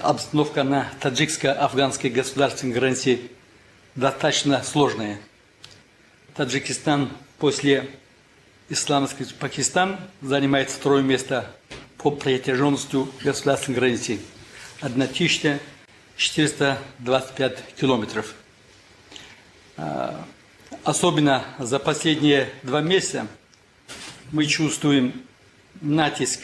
Обстановка на таджикско-афганской государственной границе достаточно сложная. Таджикистан после исламского Пакистана занимает второе место по протяженности государственной границы. 1425 километров. Особенно за последние 2 месяца мы чувствуем натиск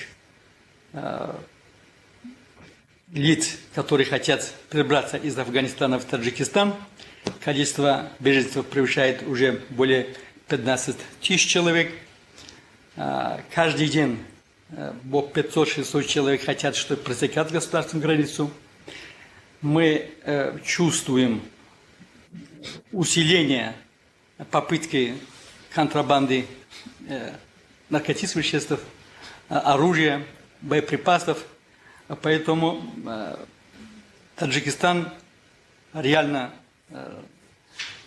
лиц, которые хотят перебраться из Афганистана в Таджикистан. Количество беженцев превышает уже более 15 тысяч человек. Каждый день 500-600 человек хотят, чтобы пресекать государственную границу. Мы чувствуем усиление попытки контрабанды наркотических веществ, оружия, боеприпасов. Поэтому Таджикистан реально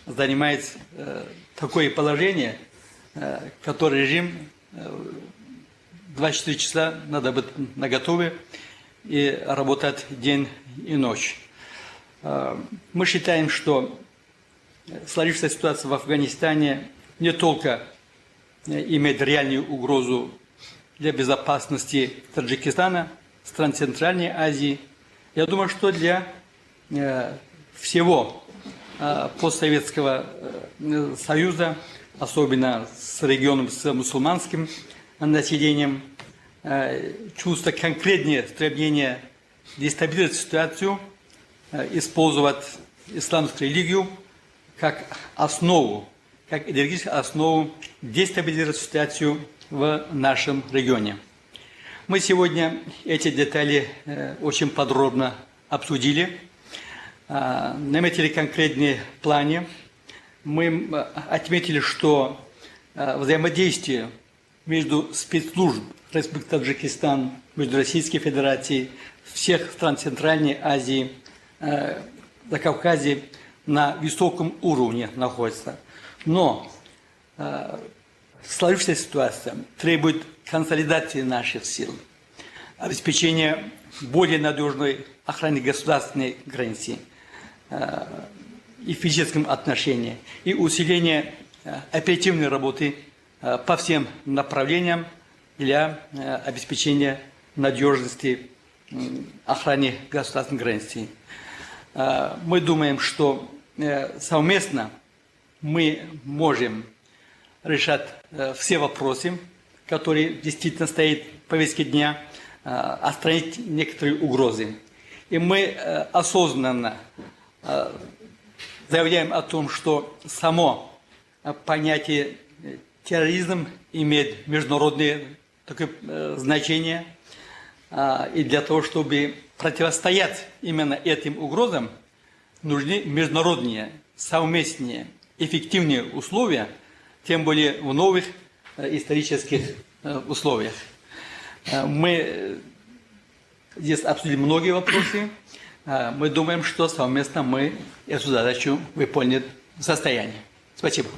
занимает такое положение, которое режим 24 часа надо быть наготове и работать день и ночь. Мы считаем, что сложившаяся ситуация в Афганистане не только имеет реальную угрозу для безопасности Таджикистана, стран Центральной Азии. Я думаю, что для всего постсоветского союза, особенно с регионом с мусульманским населением, чувство конкретнее стремление дестабилизировать ситуацию, использовать исламскую религию как основу, как идеологическую основу дестабилизировать ситуацию в нашем регионе. Мы сегодня эти детали очень подробно обсудили, наметили конкретные планы. Мы отметили, что взаимодействие между спецслужб Республики Таджикистан, между Российской Федерацией, всех стран Центральной Азии, Закавказья на высоком уровне находится. Но сложившаяся ситуация требует консолидации наших сил, обеспечения более надежной охраны государственной границы и физическом отношении, и усиления оперативной работы по всем направлениям для обеспечения надежности охраны государственной границы. Мы думаем, что совместно мы можем решать все вопросы, которые действительно стоят в повестке дня, отстранить некоторые угрозы. И мы осознанно заявляем о том, что само понятие терроризм имеет международное такое значение, и для того, чтобы противостоять именно этим угрозам, нужны международные, совместные, эффективные условия, тем более в новых исторических условиях. Мы здесь обсудили многие вопросы. Мы думаем, что совместно мы эту задачу выполним в состоянии. Спасибо.